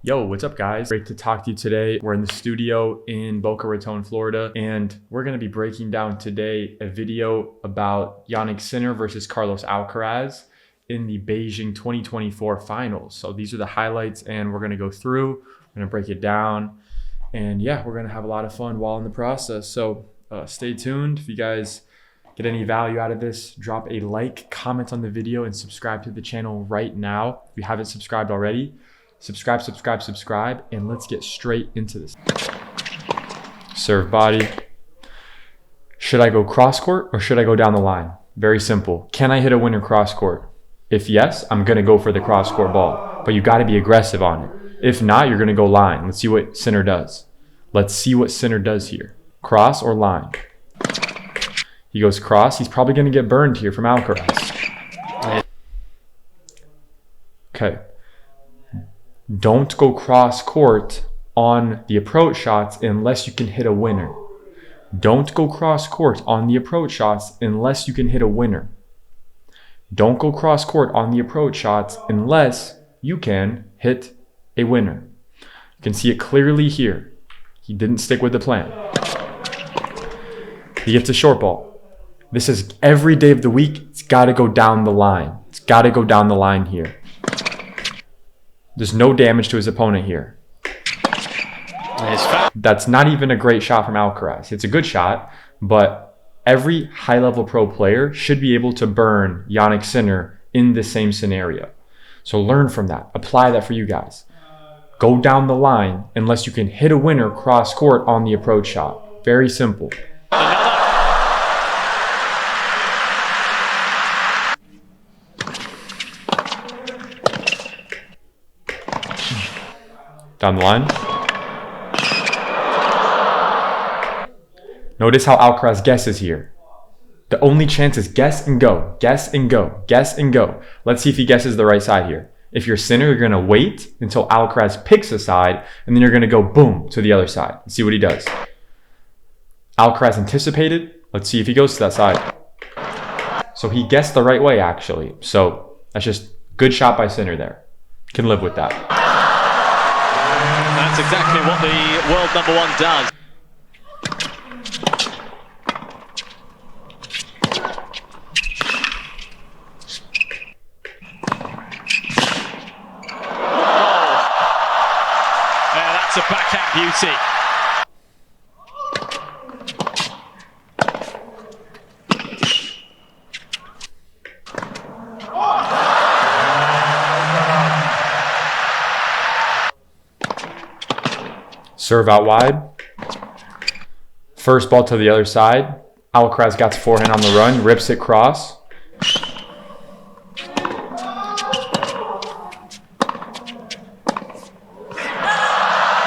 Yo, what's up guys? Great to talk to you today. We're in the studio in Boca Raton, Florida, and we're gonna be breaking down today a video about Jannik Sinner versus Carlos Alcaraz in the Beijing 2024 finals. So these are the highlights and we're gonna go through, we're gonna break it down, and yeah, we're gonna have a lot of fun while in the process. So stay tuned. If you guys get any value out of this, drop a like, comment on the video, and subscribe to the channel right now. If you haven't subscribed already, subscribe, and let's get straight into this. Serve body. Should I go cross court or should I go down the line? Very simple. Can I hit a winner cross court? If yes, I'm gonna go for the cross court ball, but you gotta be aggressive on it. If not, you're gonna go line. Let's see what Sinner does. Let's see what Sinner does here. Cross or line? He goes cross. He's probably gonna get burned here from Alcaraz. Okay. Don't go cross court on the approach shots unless you can hit a winner. Don't go cross court on the approach shots unless you can hit a winner. Don't go cross court on the approach shots unless you can hit a winner. You can see it clearly here. He didn't stick with the plan. He gets a short ball. This is every day of the week. It's got to go down the line. It's got to go down the line here. There's no damage to his opponent here. That's not even a great shot from Alcaraz. It's a good shot, but every high-level pro player should be able to burn Jannik Sinner in the same scenario. So learn from that. Apply that for you guys. Go down the line unless you can hit a winner cross court on the approach shot. Very simple. Down the line. Notice how Alcaraz guesses here. The only chance is guess and go, guess and go, guess and go. Let's see if he guesses the right side here. If you're Sinner, you're gonna wait until Alcaraz picks a side, and then you're gonna go boom to the other side. Let's see what he does. Alcaraz anticipated. Let's see if he goes to that side. So he guessed the right way actually. So that's just good shot by Sinner there. Can live with that. That's exactly what the world number one does. Oh, yeah, that's a backhand beauty. Serve out wide. First ball to the other side. Alcaraz got his forehand on the run, rips it cross.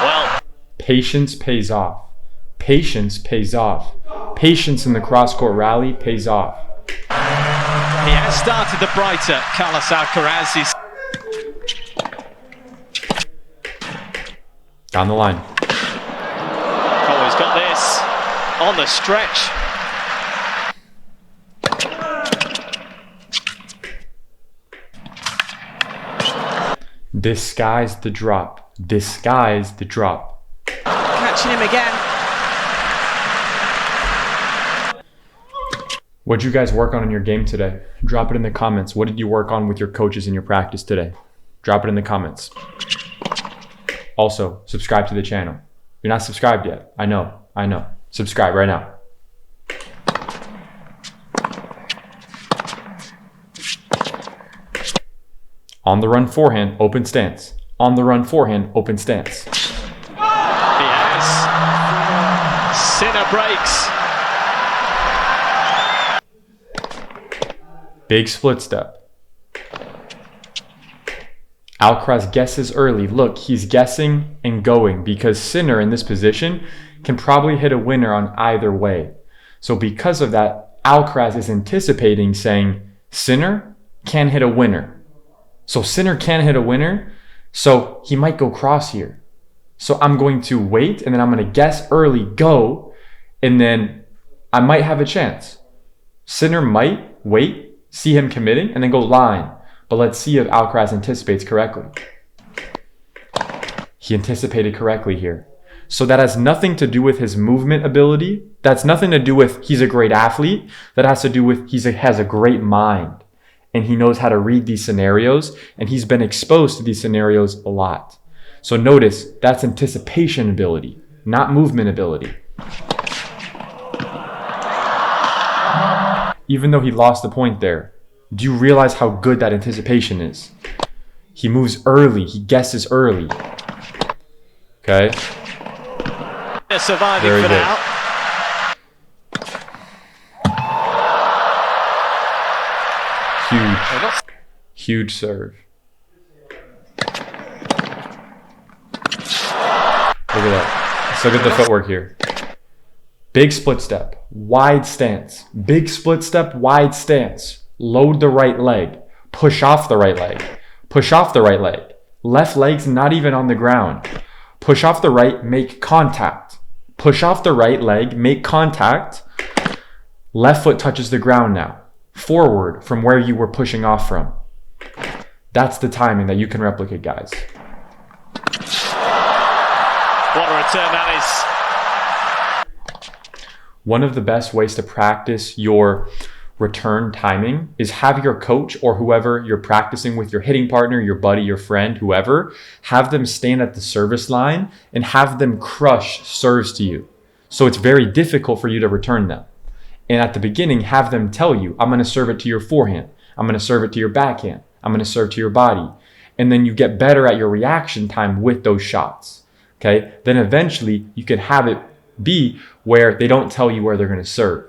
Well, patience pays off. Patience pays off. Patience in the cross-court rally pays off. He has started the brighter, Carlos Alcaraz. He's down the line. got this on the stretch. Disguise the drop. Disguise the drop. Catching him again. What'd you guys work on in your game today? Drop it in the comments. What did you work on with your coaches in your practice today? Drop it in the comments. Also, subscribe to the channel. You're not subscribed yet. I know. Subscribe right now. On the run forehand, open stance. On the run forehand, open stance. He has. Sinner breaks. Big split step. Alcaraz guesses early. Look, he's guessing and going because Sinner in this position can probably hit a winner on either way. So because of that, Alcaraz is anticipating saying, Sinner can hit a winner. So Sinner can hit a winner, so he might go cross here. So I'm going to wait, and then I'm going to guess early, go, and then I might have a chance. Sinner might wait, see him committing, and then go line. But let's see if Alcaraz anticipates correctly. He anticipated correctly here. So that has nothing to do with his movement ability. That's nothing to do with he's a great athlete. That has to do with he has a great mind. And he knows how to read these scenarios. And he's been exposed to these scenarios a lot. So notice, that's anticipation ability, not movement ability. Even though he lost the point there, do you realize how good that anticipation is? He moves early. He guesses early. Okay? They're surviving Very for good. now. Huge serve. Look at that. Let's look at the footwork here. Big split step, wide stance. Big split step, wide stance. Load the right leg. Push off the right leg. Push off the right leg. Left leg's not even on the ground. Push off the right, make contact. Push off the right leg, make contact. Left foot touches the ground now. Forward from where you were pushing off from. That's the timing that you can replicate, guys. What a return that is. One of the best ways to practice your return timing is have your coach or whoever you're practicing with, your hitting partner, your buddy, your friend, whoever, have them stand at the service line and have them crush serves to you. So it's very difficult for you to return them. And at the beginning, have them tell you, I'm going to serve it to your forehand. I'm going to serve it to your backhand. I'm going to serve to your body. And then you get better at your reaction time with those shots. Okay? Then eventually you can have it be where they don't tell you where they're going to serve.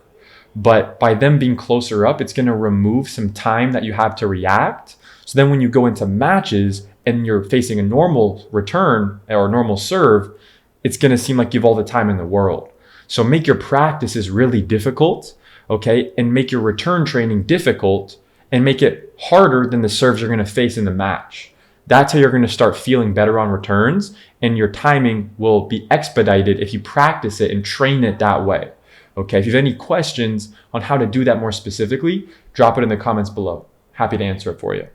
But by them being closer up, it's going to remove some time that you have to react. So then when you go into matches and you're facing a normal return or normal serve, it's going to seem like you have all the time in the world. So make your practices really difficult, okay? And make your return training difficult and make it harder than the serves you're going to face in the match. That's how you're going to start feeling better on returns, and your timing will be expedited if you practice it and train it that way. Okay, if you have any questions on how to do that more specifically, drop it in the comments below. Happy to answer it for you.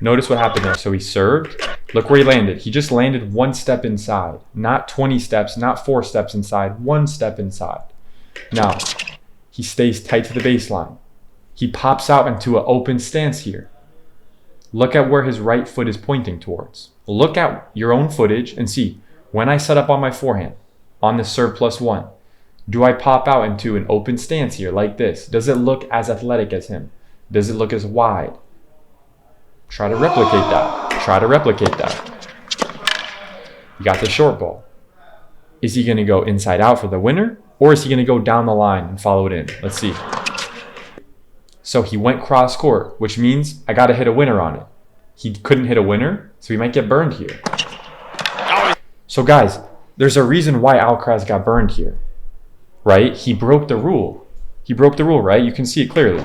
Notice what happened there. So he served. Look where he landed. He just landed one step inside. Not 20 steps, not 4 steps inside. 1 step inside. Now, he stays tight to the baseline. He pops out into an open stance here. Look at where his right foot is pointing towards. Look at your own footage and see, when I set up on my forehand, on the serve +1, do I pop out into an open stance here like this? Does it look as athletic as him? Does it look as wide? Try to replicate that. Try to replicate that. You got the short ball. Is he going to go inside out for the winner? Or is he going to go down the line and follow it in? Let's see. So he went cross court, which means I got to hit a winner on it. He couldn't hit a winner, so he might get burned here. So guys, there's a reason why Alcaraz got burned here, right? He broke the rule. He broke the rule, right? You can see it clearly.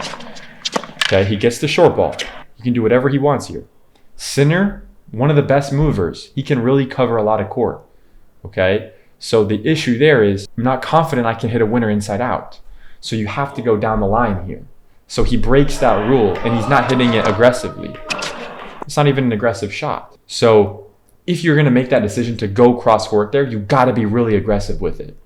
Okay, he gets the short ball. He can do whatever he wants here. Sinner, one of the best movers. He can really cover a lot of court. Okay, so the issue there is I'm not confident I can hit a winner inside out. So you have to go down the line here. So he breaks that rule and he's not hitting it aggressively. It's not even an aggressive shot. So if you're going to make that decision to go cross court there, you got to be really aggressive with it,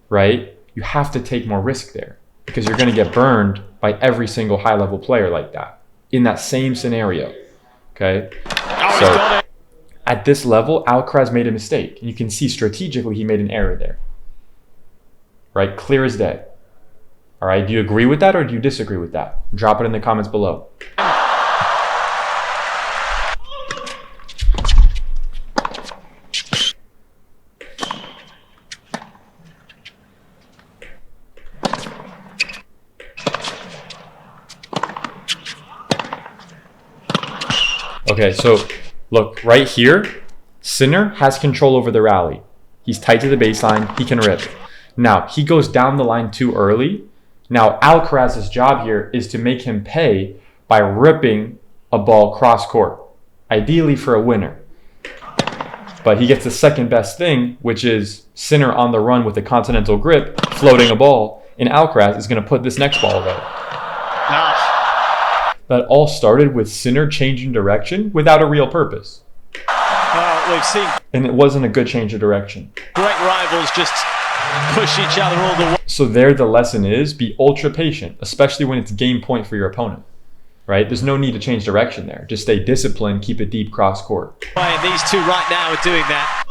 right? You have to take more risk there because you're going to get burned by every single high level player like that in that same scenario. Okay. So at this level, Alcaraz made a mistake. And you can see strategically he made an error there, right? Clear as day. All right, do you agree with that or do you disagree with that? Drop it in the comments below. Okay, so look, right here, Sinner has control over the rally. He's tight to the baseline, he can rip. Now, he goes down the line too early. Now, Alcaraz's job here is to make him pay by ripping a ball cross court, ideally for a winner. But he gets the second best thing, which is Sinner on the run with a continental grip, floating a ball, and Alcaraz is going to put this next ball away. that all started with Sinner changing direction without a real purpose. We've seen And it wasn't a good change of direction. great rivals just push each other all the way. So there the lesson is, be ultra patient, especially when it's game point for your opponent, right? There's no need to change direction there. Just stay disciplined, keep it deep cross court. And these two right now are doing that.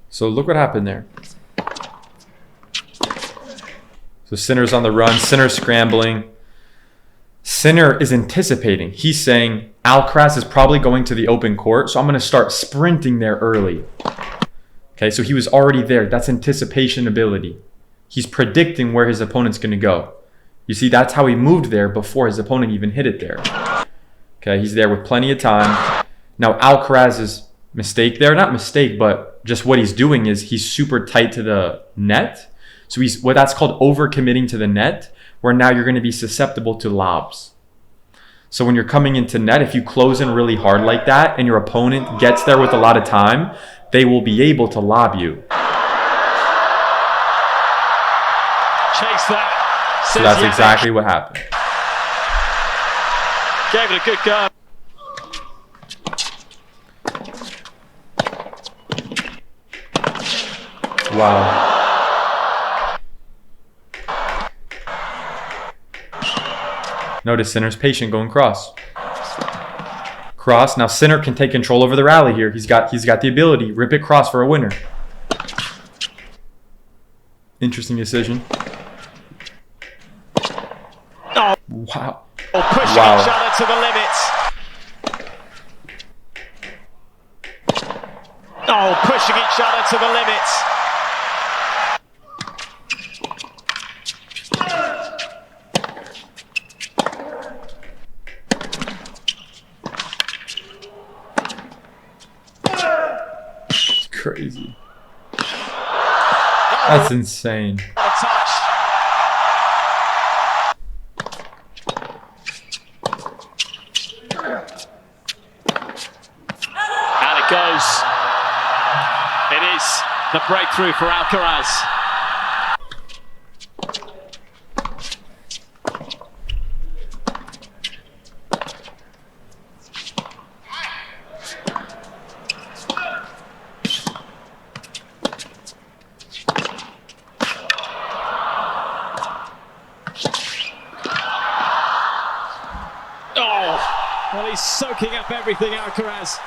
So look what happened there. So Sinner's on the run, Sinner's scrambling. Sinner is anticipating. He's saying, Alcaraz is probably going to the open court, so I'm going to start sprinting there early. Okay, so he was already there. That's anticipation ability. He's predicting where his opponent's going to go. You see, that's how he moved there before his opponent even hit it there. Okay, he's there with plenty of time. Now, Alcaraz's mistake there, not mistake, but just what he's doing is he's super tight to the net. So he's what that's called overcommitting to the net, where now you're going to be susceptible to lobs. So when you're coming into net, if you close in really hard like that and your opponent gets there with a lot of time, they will be able to lob you. Chase that. So that's exactly what happened. Gave it a good go. Wow. Notice Sinner's patient going cross. Cross. Now Sinner can take control over the rally here. He's got the ability. Rip it cross for a winner. Interesting decision. Oh. Wow. Oh, pushing Wow. each other to the limits. Oh, pushing each other to the limits. It's crazy. That's insane. What a touch. And it goes. It is the breakthrough for Alcaraz. Oh, well, he's soaking up everything, Alcaraz.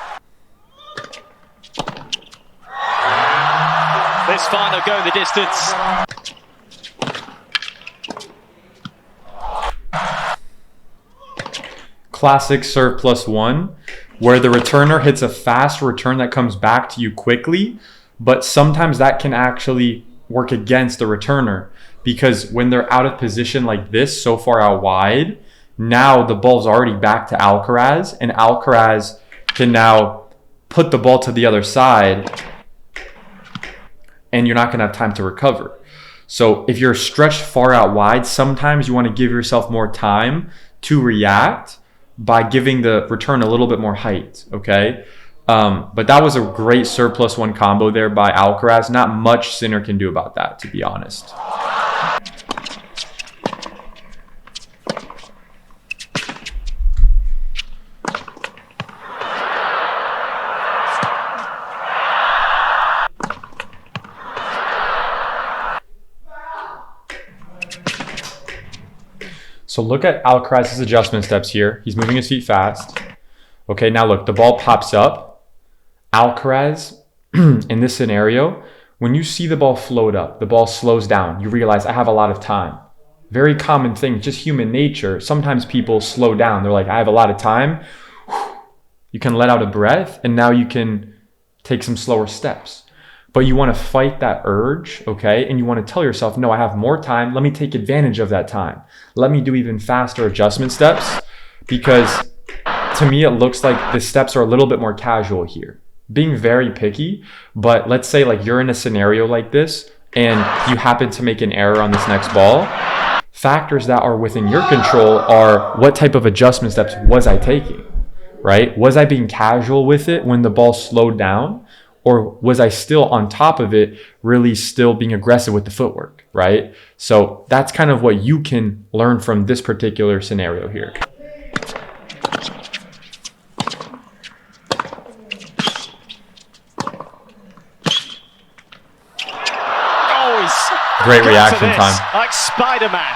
This final going the distance. Classic serve +1, where the returner hits a fast return that comes back to you quickly, but sometimes that can actually work against the returner, because when they're out of position like this, so far out wide, now the ball's already back to Alcaraz, and Alcaraz can now put the ball to the other side, and you're not going to have time to recover. So if you're stretched far out wide, sometimes you want to give yourself more time to react by giving the return a little bit more height, okay? But that was a great serve +1 combo there by Alcaraz. Not much Sinner can do about that, to be honest. So look at Alcaraz's adjustment steps here. He's moving his feet fast. Okay, now look, the ball pops up. Alcaraz, in this scenario, when you see the ball float up, the ball slows down. You realize I have a lot of time. Very common thing, just human nature. Sometimes people slow down. They're like, I have a lot of time. You can let out a breath, and now you can take some slower steps. But you want to fight that urge, okay? And you want to tell yourself, no, I have more time. Let me take advantage of that time. Let me do even faster adjustment steps, because to me, it looks like the steps are a little bit more casual here. Being very picky, but let's say like you're in a scenario like this and you happen to make an error on this next ball. Factors that are within your control are what type of adjustment steps was I taking, right? Was I being casual with it when the ball slowed down? Or was I still on top of it, really still being aggressive with the footwork, right? So that's kind of what you can learn from this particular scenario here. Great reaction time. Like Spider-Man.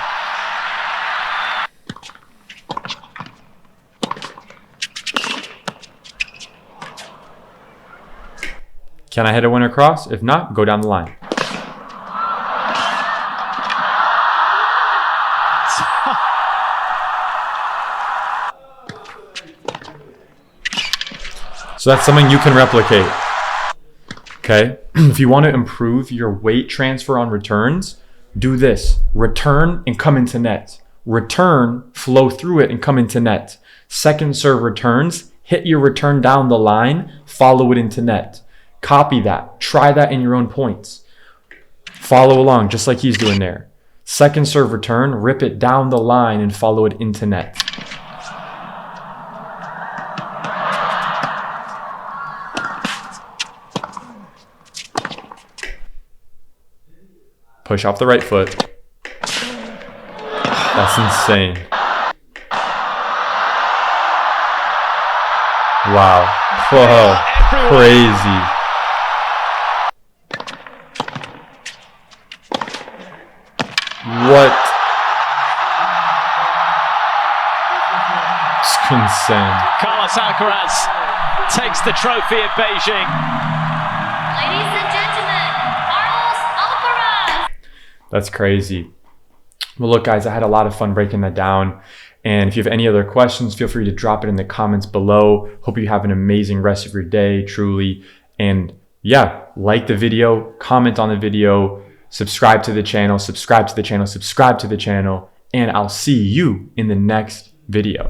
Can I hit a winner cross? If not, go down the line. So that's something you can replicate. Okay, if you want to improve your weight transfer on returns, do this. Return and come into net. Return, flow through it and come into net. Second serve returns, hit your return down the line, follow it into net. Copy that. Try that in your own points. Follow along just like he's doing there. Second serve return, rip it down the line and follow it into net. Push off the right foot. That's insane. Wow. Whoa. Crazy. What? It's insane. Carlos Alcaraz takes the trophy at Beijing. Ladies and gentlemen, Carlos Alcaraz. That's crazy. Well, look, guys, I had a lot of fun breaking that down. And if you have any other questions, feel free to drop it in the comments below. Hope you have an amazing rest of your day, truly. And yeah, like the video, comment on the video, subscribe to the channel, and I'll see you in the next video.